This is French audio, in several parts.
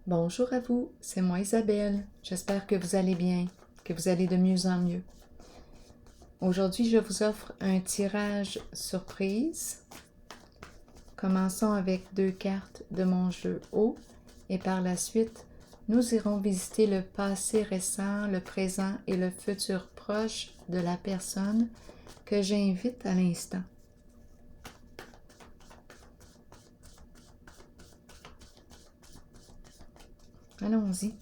Bonjour à vous, c'est moi Isabelle. J'espère que vous allez bien, que vous allez de mieux en mieux. Aujourd'hui, je vous offre un tirage surprise. Commençons avec 2 cartes de mon jeu haut et par la suite, nous irons visiter le passé récent, le présent et le futur proche de la personne que j'invite à l'instant. Allons-y.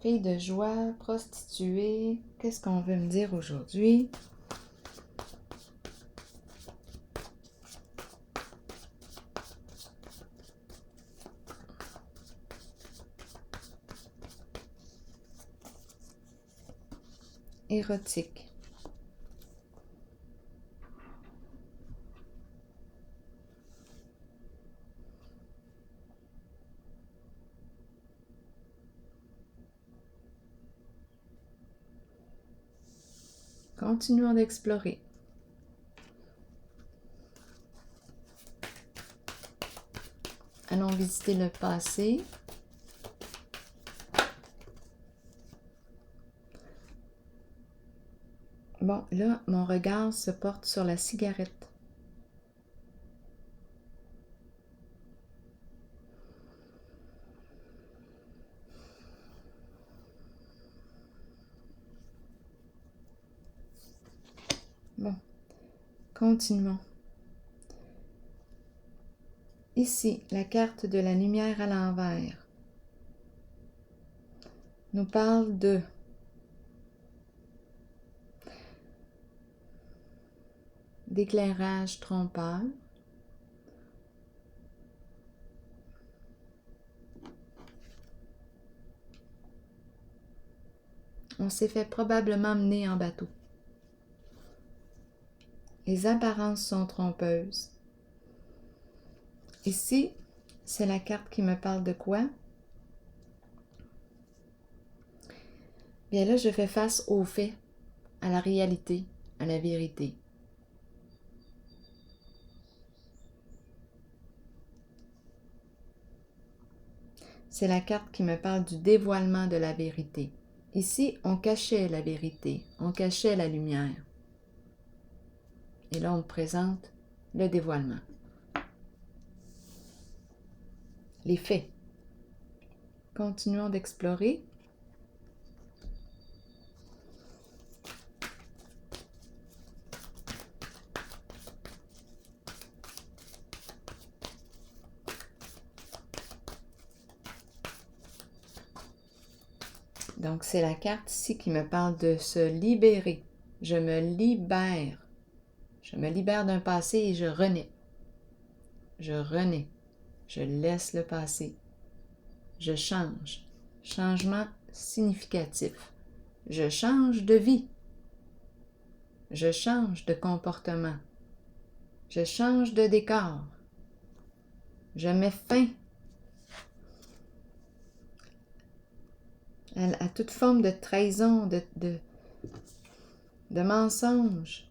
Fille de joie, prostituée, qu'est-ce qu'on veut me dire aujourd'hui? Érotique. Continuons d'explorer. Allons visiter le passé. Bon, là, mon regard se porte sur la cigarette. Bon, continuons. Ici, la carte de la lumière à l'envers nous parle de d'éclairage trompeur, on s'est fait probablement mener en bateau. Les apparences sont trompeuses. Ici, c'est la carte qui me parle de quoi? Bien là, je fais face aux faits, à la réalité, à la vérité. C'est la carte qui me parle du dévoilement de la vérité. Ici, on cachait la vérité, on cachait la lumière. Et là, on me présente le dévoilement. Les faits. Continuons d'explorer. Donc, c'est la carte ici qui me parle de se libérer. Je me libère. Je me libère d'un passé et je renais. Je renais. Je laisse le passé. Je change. Changement significatif. Je change de vie. Je change de comportement. Je change de décor. Je mets fin à toute forme de trahison, de mensonge.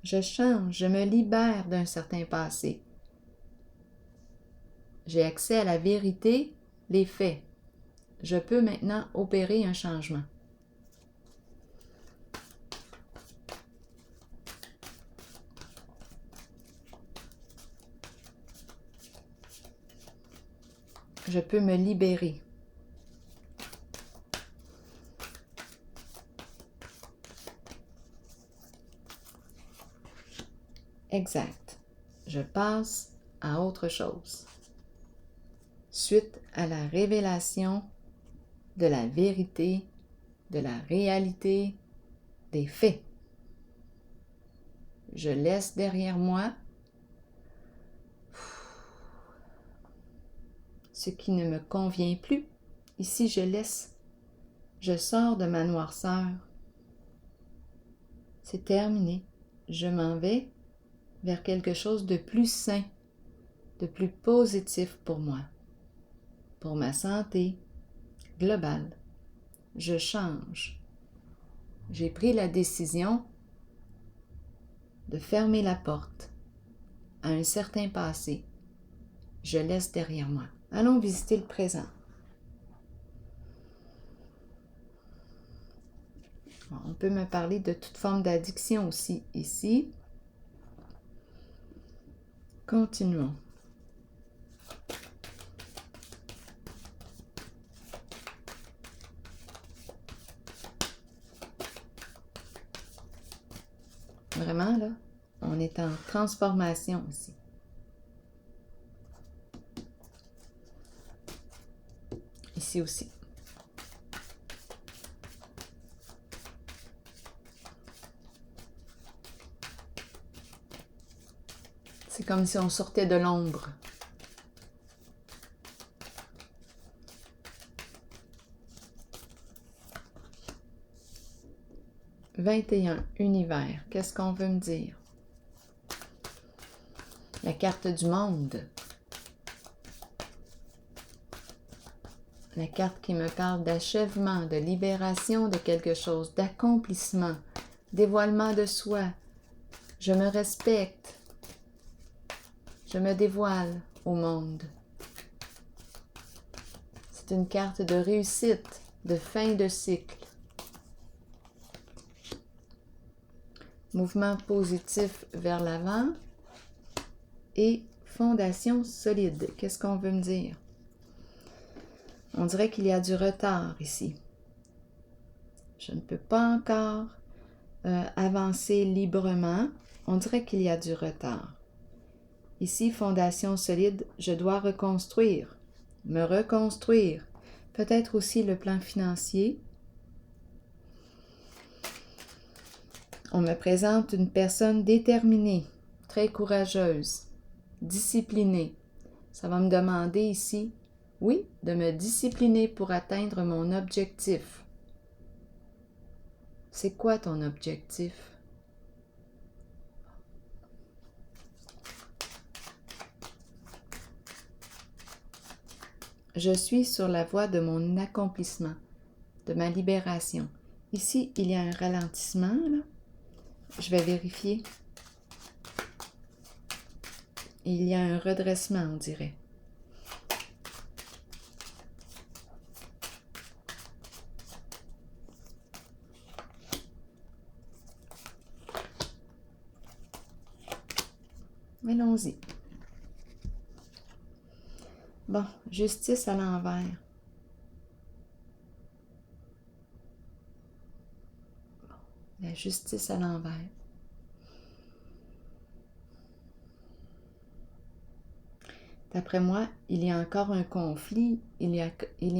Je change, je me libère d'un certain passé. J'ai accès à la vérité, les faits. Je peux maintenant opérer un changement. Je peux me libérer. Exact. Je passe à autre chose. Suite à la révélation de la vérité, de la réalité, des faits. Je laisse derrière moi ce qui ne me convient plus. Ici, je laisse. Je sors de ma noirceur. C'est terminé. Je m'en vais vers quelque chose de plus sain, de plus positif pour moi, pour ma santé globale. Je change. J'ai pris la décision de fermer la porte à un certain passé. Je laisse derrière moi. Allons visiter le présent. On peut me parler de toute forme d'addiction aussi ici. Continuons. Vraiment, là, on est en transformation ici. Ici aussi. C'est comme si on sortait de l'ombre. « 21. Univers. » Qu'est-ce qu'on veut me dire? La carte du monde. La carte qui me parle d'achèvement, de libération de quelque chose, d'accomplissement, dévoilement de soi. Je me respecte. Je me dévoile au monde. C'est une carte de réussite, de fin de cycle. Mouvement positif vers l'avant et fondation solide. Qu'est-ce qu'on veut me dire? On dirait qu'il y a du retard ici. Je ne peux pas encore avancer librement. On dirait qu'il y a du retard. Ici, fondation solide, je dois reconstruire, me reconstruire. Peut-être aussi le plan financier. On me présente une personne déterminée, très courageuse, disciplinée. Ça va me demander ici, oui, de me discipliner pour atteindre mon objectif. C'est quoi ton objectif? Je suis sur la voie de mon accomplissement, de ma libération. Ici, il y a un ralentissement, là. Je vais vérifier. Il y a un redressement, on dirait. Allons-y. Bon, justice à l'envers. La justice à l'envers. D'après moi, il y a encore un conflit, il y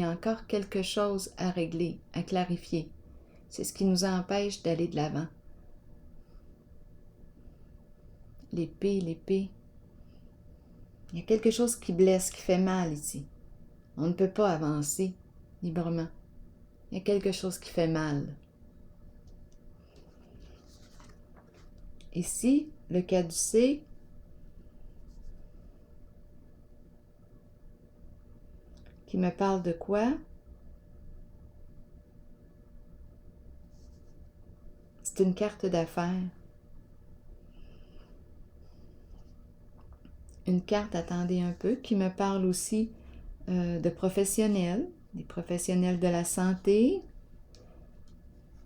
a encore quelque chose à régler, à clarifier. C'est ce qui nous empêche d'aller de l'avant. L'épée, l'épée. Il y a quelque chose qui blesse, qui fait mal ici. On ne peut pas avancer librement. Il y a quelque chose qui fait mal. Ici, le caducée, qui me parle de quoi? C'est une carte d'affaires. Une carte, attendez un peu, qui me parle aussi de professionnels, des professionnels de la santé.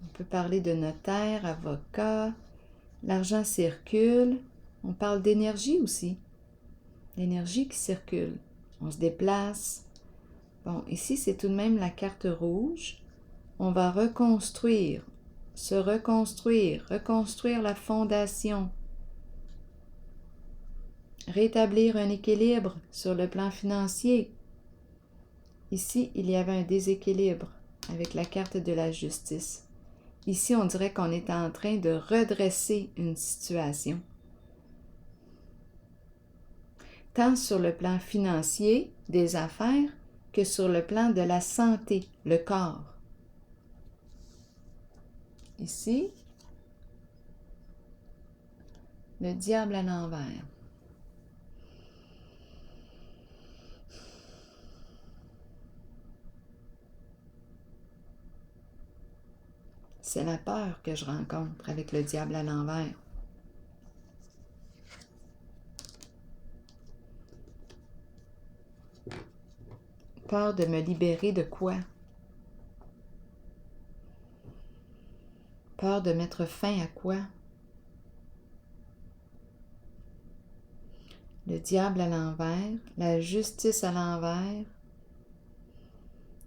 On peut parler de notaire, avocat. L'argent circule. On parle d'énergie aussi. L'énergie qui circule. On se déplace. Bon, ici, c'est tout de même la carte rouge. On va reconstruire, se reconstruire, reconstruire la fondation. Rétablir un équilibre sur le plan financier. Ici, il y avait un déséquilibre avec la carte de la justice. Ici, on dirait qu'on est en train de redresser une situation. Tant sur le plan financier, des affaires, que sur le plan de la santé, le corps. Ici, le diable à l'envers. C'est la peur que je rencontre avec le diable à l'envers. Peur de me libérer de quoi? Peur de mettre fin à quoi? Le diable à l'envers, la justice à l'envers.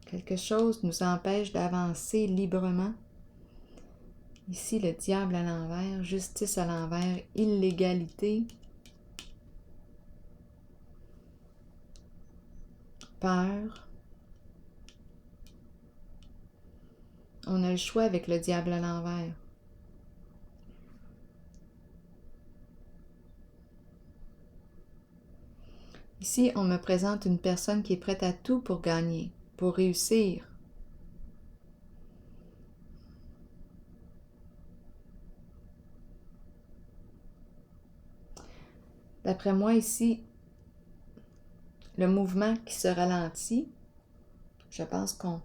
Quelque chose nous empêche d'avancer librement. Ici, le diable à l'envers, justice à l'envers, illégalité, peur. On a le choix avec le diable à l'envers. Ici, on me présente une personne qui est prête à tout pour gagner, pour réussir. D'après moi, ici, le mouvement qui se ralentit, je pense qu'on...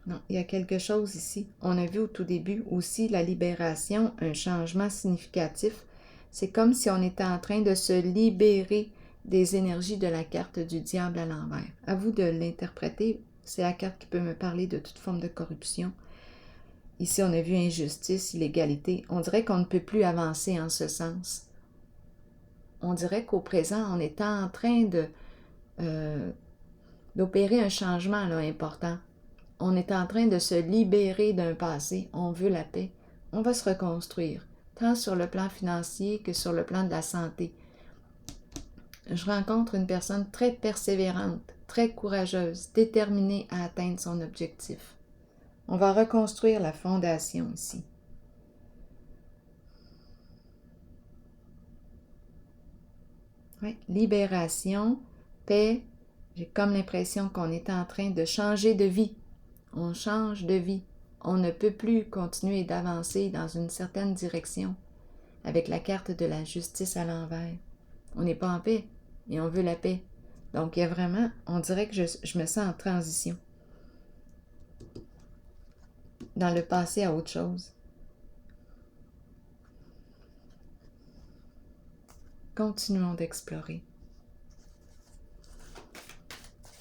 Non, il y a quelque chose ici. On a vu au tout début aussi la libération, un changement significatif. C'est comme si on était en train de se libérer des énergies de la carte du diable à l'envers. À vous de l'interpréter. C'est la carte qui peut me parler de toute forme de corruption. Ici, on a vu injustice, illégalité. On dirait qu'on ne peut plus avancer en ce sens. On dirait qu'au présent, on est en train d'opérer un changement là, important. On est en train de se libérer d'un passé. On veut la paix. On va se reconstruire, tant sur le plan financier que sur le plan de la santé. Je rencontre une personne très persévérante, très courageuse, déterminée à atteindre son objectif. On va reconstruire la fondation ici. Oui, libération, paix. J'ai comme l'impression qu'on est en train de changer de vie. On change de vie. On ne peut plus continuer d'avancer dans une certaine direction avec la carte de la justice à l'envers. On n'est pas en paix et on veut la paix. Donc, il y a vraiment, on dirait que je me sens en transition dans le passé à autre chose. Continuons d'explorer.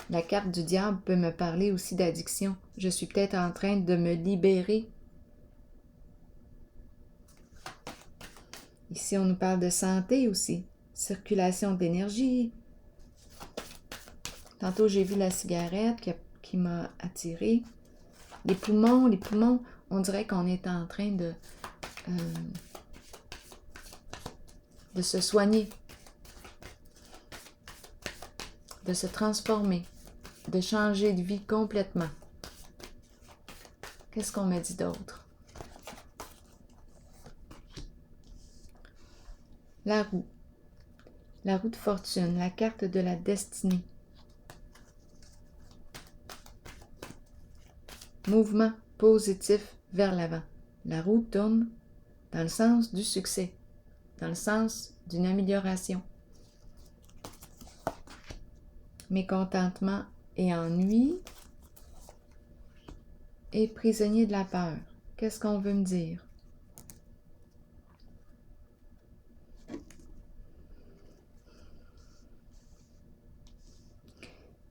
La carte du diable peut me parler aussi d'addiction. Je suis peut-être en train de me libérer. Ici, on nous parle de santé aussi. Circulation d'énergie. Tantôt, j'ai vu la cigarette qui m'a attirée. Les poumons, on dirait qu'on est en train de se soigner, de se transformer, de changer de vie complètement. Qu'est-ce qu'on me dit d'autre? La roue de fortune, la carte de la destinée. Mouvement positif vers l'avant. La roue tourne dans le sens du succès, dans le sens d'une amélioration. Mécontentement et ennui et prisonnier de la peur. Qu'est-ce qu'on veut me dire?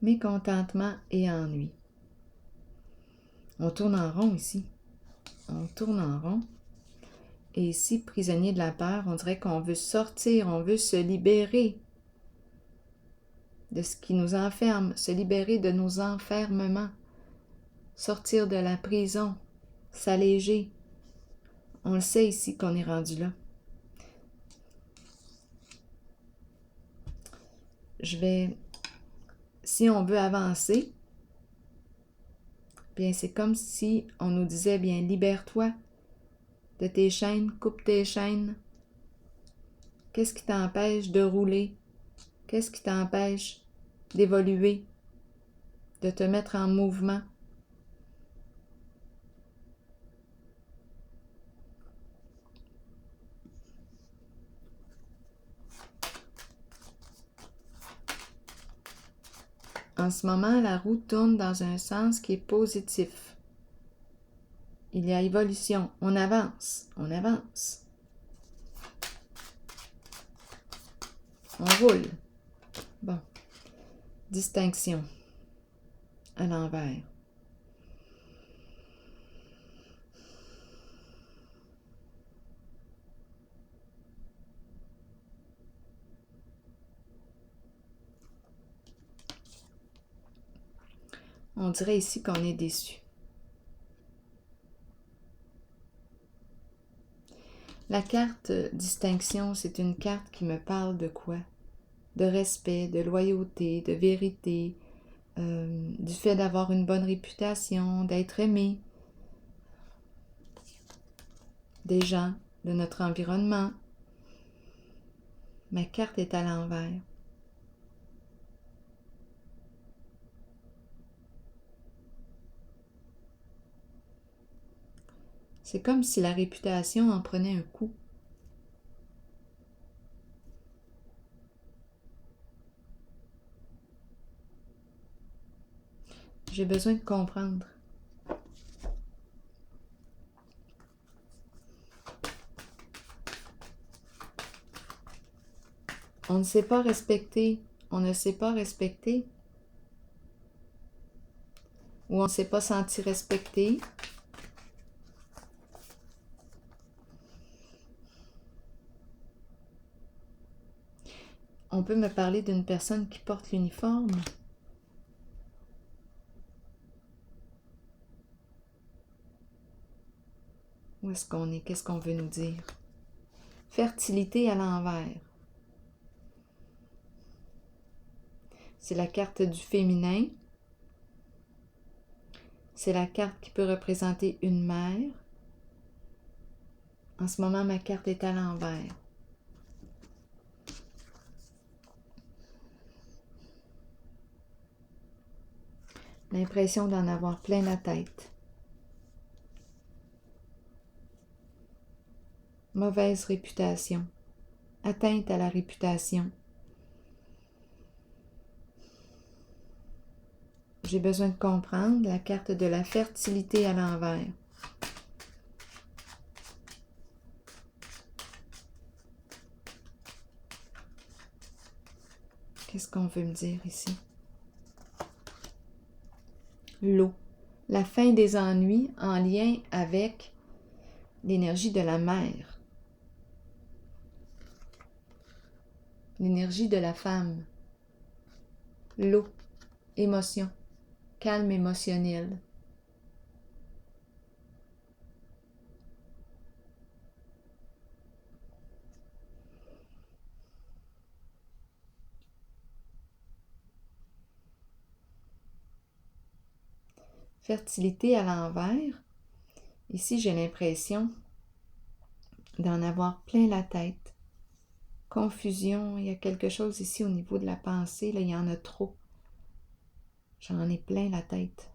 Mécontentement et ennui. On tourne en rond ici. On tourne en rond. Et ici, prisonnier de la peur, on dirait qu'on veut sortir, on veut se libérer de ce qui nous enferme, se libérer de nos enfermements, sortir de la prison, s'alléger. On le sait ici qu'on est rendu là. Si on veut avancer, bien c'est comme si on nous disait, bien libère-toi de tes chaînes, coupe tes chaînes. Qu'est-ce qui t'empêche de rouler? Qu'est-ce qui t'empêche d'évoluer, de te mettre en mouvement? En ce moment, la roue tourne dans un sens qui est positif. Il y a évolution. On avance. On avance. On roule. Bon. Distinction. à l'envers. On dirait ici qu'on est déçu. La carte distinction, c'est une carte qui me parle de quoi? De respect, de loyauté, de vérité, du fait d'avoir une bonne réputation, d'être aimé des gens, de notre environnement. Ma carte est à l'envers. C'est comme si la réputation en prenait un coup. J'ai besoin de comprendre. On ne sait pas respecter, on ne sait pas respecter, ou on ne s'est pas senti respecté. On peut me parler d'une personne qui porte l'uniforme. Où est-ce qu'on est? Qu'est-ce qu'on veut nous dire? Fertilité à l'envers. C'est la carte du féminin. C'est la carte qui peut représenter une mère. En ce moment, ma carte est à l'envers. L'impression d'en avoir plein la tête. Mauvaise réputation. Atteinte à la réputation. J'ai besoin de comprendre la carte de la fertilité à l'envers. Qu'est-ce qu'on veut me dire ici? L'eau. La fin des ennuis en lien avec l'énergie de la mer. L'énergie de la femme. L'eau. Émotion. Calme émotionnel. Fertilité à l'envers. Ici, j'ai l'impression d'en avoir plein la tête. Confusion, il y a quelque chose ici au niveau de la pensée, là, il y en a trop. J'en ai plein la tête.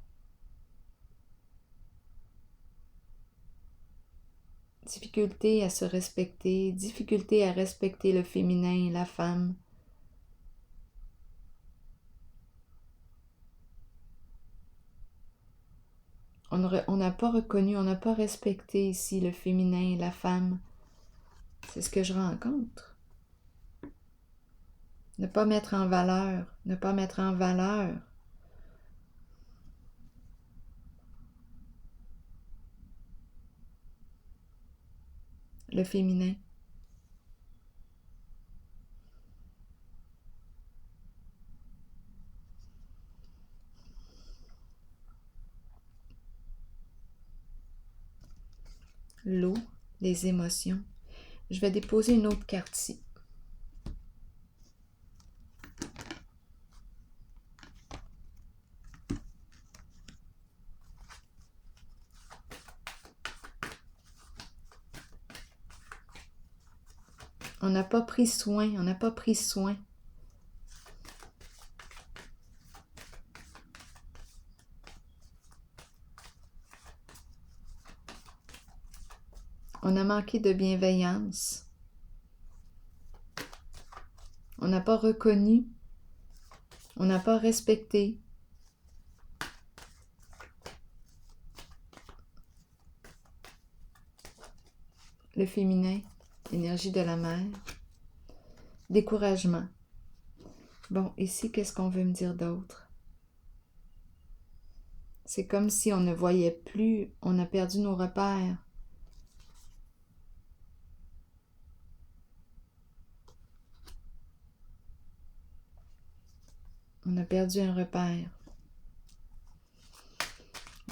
Difficulté à se respecter, difficulté à respecter le féminin, la femme. On n'a pas reconnu, on n'a pas respecté ici le féminin, la femme. C'est ce que je rencontre. Ne pas mettre en valeur, ne pas mettre en valeur. Le féminin. L'eau, les émotions. Je vais déposer une autre carte ici. On n'a pas pris soin, on n'a pas pris soin. On a manqué de bienveillance. On n'a pas reconnu. On n'a pas respecté. Le féminin, l'énergie de la mer. Découragement. Bon, ici, qu'est-ce qu'on veut me dire d'autre? C'est comme si on ne voyait plus, on a perdu nos repères. On a perdu un repère.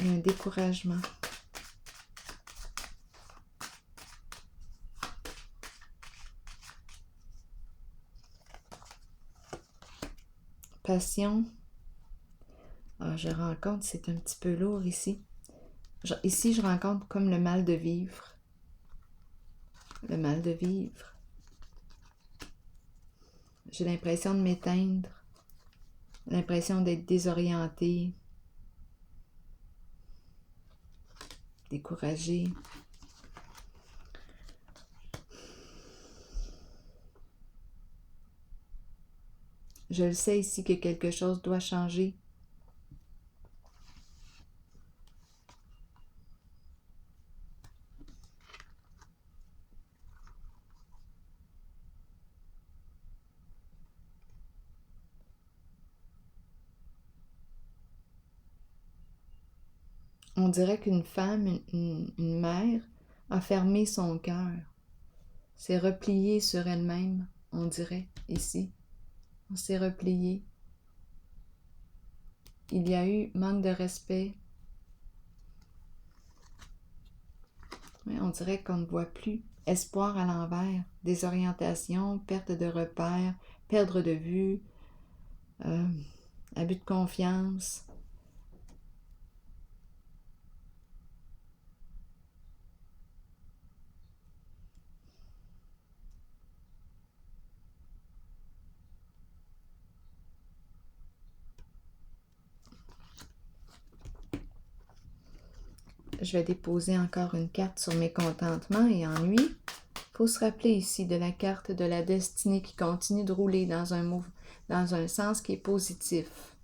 Et un découragement. Passion. Ah, je rencontre, c'est un petit peu lourd ici. Ici, je rencontre comme le mal de vivre. Le mal de vivre. J'ai l'impression de m'éteindre. L'impression d'être désorientée. Découragée. Je le sais ici que quelque chose doit changer. On dirait qu'une femme, une mère, a fermé son cœur. S'est repliée sur elle-même, on dirait, ici. On s'est replié. Il y a eu manque de respect. Oui, on dirait qu'on ne voit plus. Espoir à l'envers, désorientation, perte de repères, perdre de vue, abus de confiance. Je vais déposer encore une carte sur mécontentement et ennui. Il faut se rappeler ici de la carte de la destinée qui continue de rouler dans un sens qui est positif.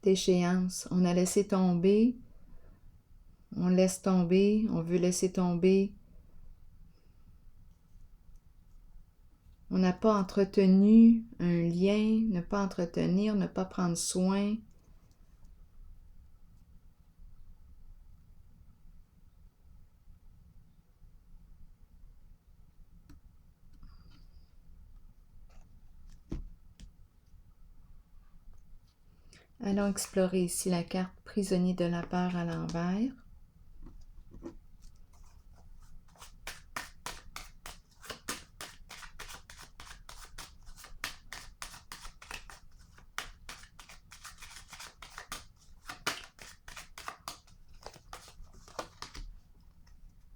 Déchéance, on a laissé tomber, on laisse tomber, on veut laisser tomber. On n'a pas entretenu un lien, ne pas entretenir, ne pas prendre soin. Allons explorer ici la carte prisonnier de la peur à l'envers.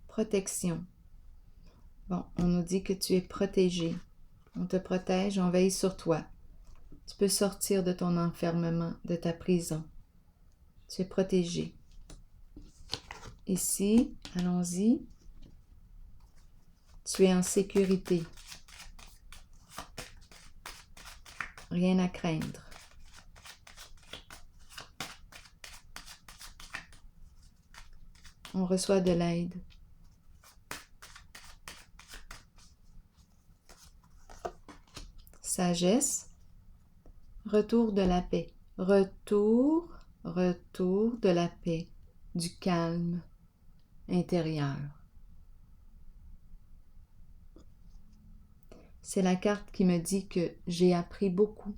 Protection. Bon, on nous dit que tu es protégé. On te protège, on veille sur toi. Tu peux sortir de ton enfermement, de ta prison. Tu es protégé. Ici, allons-y. Tu es en sécurité. Rien à craindre. On reçoit de l'aide. Sagesse. Retour de la paix. Retour de la paix, du calme intérieur. C'est la carte qui me dit que j'ai appris beaucoup.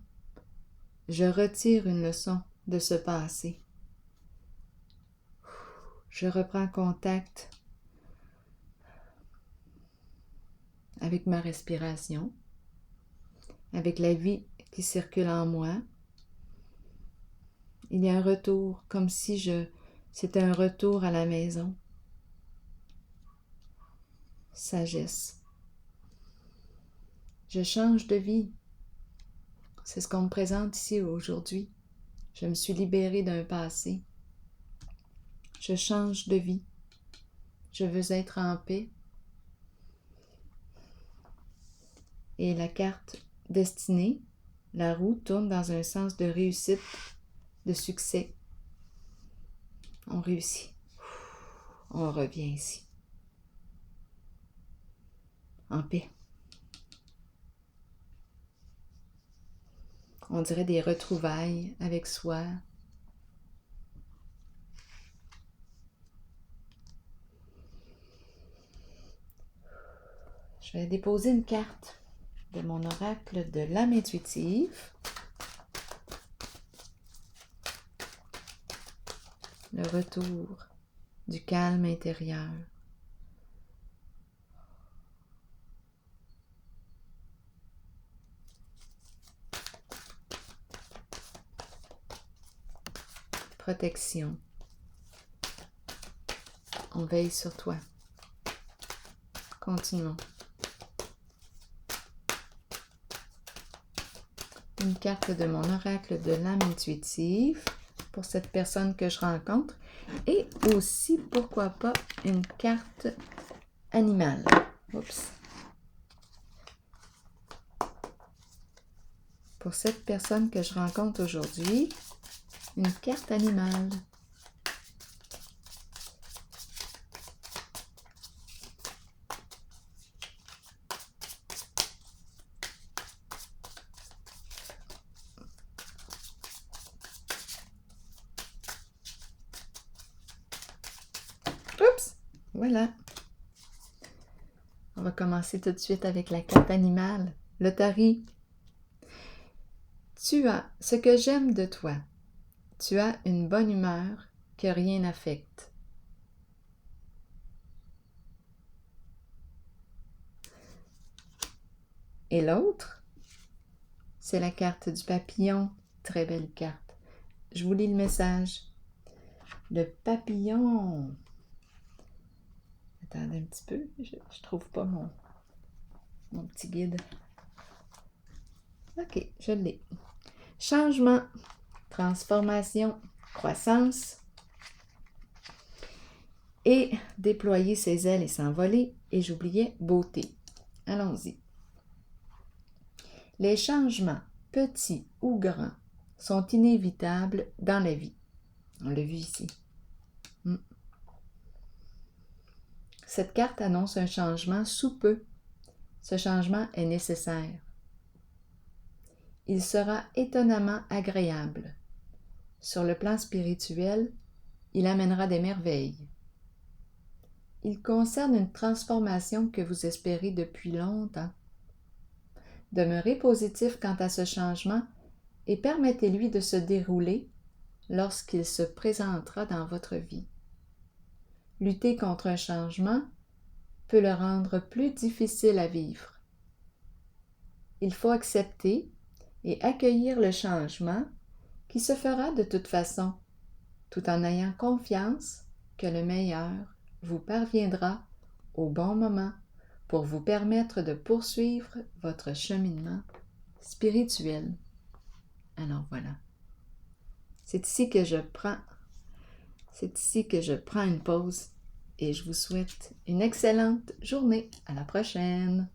Je retire une leçon de ce passé. Je reprends contact avec ma respiration, avec la vie qui circule en moi. Il y a un retour, comme si c'était un retour à la maison. Sagesse. Je change de vie. C'est ce qu'on me présente ici aujourd'hui. Je me suis libérée d'un passé. Je change de vie. Je veux être en paix. Et la carte destinée, la roue tourne dans un sens de réussite, de succès. On réussit. On revient ici. en paix. On dirait des retrouvailles avec soi. Je vais déposer une carte de mon oracle de l'âme intuitive. Le retour du calme intérieur. Protection. On veille sur toi. Continuons. Une carte de mon oracle de l'âme intuitive pour cette personne que je rencontre et aussi, pourquoi pas, une carte animale. Oups. Pour cette personne que je rencontre aujourd'hui, une carte animale. Oups! Voilà. On va commencer tout de suite avec la carte animale. L'Otari. Tu as ce que j'aime de toi. Tu as une bonne humeur que rien n'affecte. Et l'autre, c'est la carte du papillon. Très belle carte. Je vous lis le message. Le papillon. Attendez un petit peu, je trouve pas mon petit guide. Ok, je l'ai. Changement, transformation, croissance. Et déployer ses ailes et s'envoler. Et j'oubliais beauté. Allons-y. Les changements, petits ou grands, sont inévitables dans la vie. On l'a vu ici. Cette carte annonce un changement sous peu. Ce changement est nécessaire. Il sera étonnamment agréable. Sur le plan spirituel, il amènera des merveilles. Il concerne une transformation que vous espérez depuis longtemps. Demeurez positif quant à ce changement et permettez-lui de se dérouler lorsqu'il se présentera dans votre vie. Lutter contre un changement peut le rendre plus difficile à vivre. Il faut accepter et accueillir le changement qui se fera de toute façon, tout en ayant confiance que le meilleur vous parviendra au bon moment pour vous permettre de poursuivre votre cheminement spirituel. Alors voilà. C'est ici que je prends une pause et je vous souhaite une excellente journée. À la prochaine!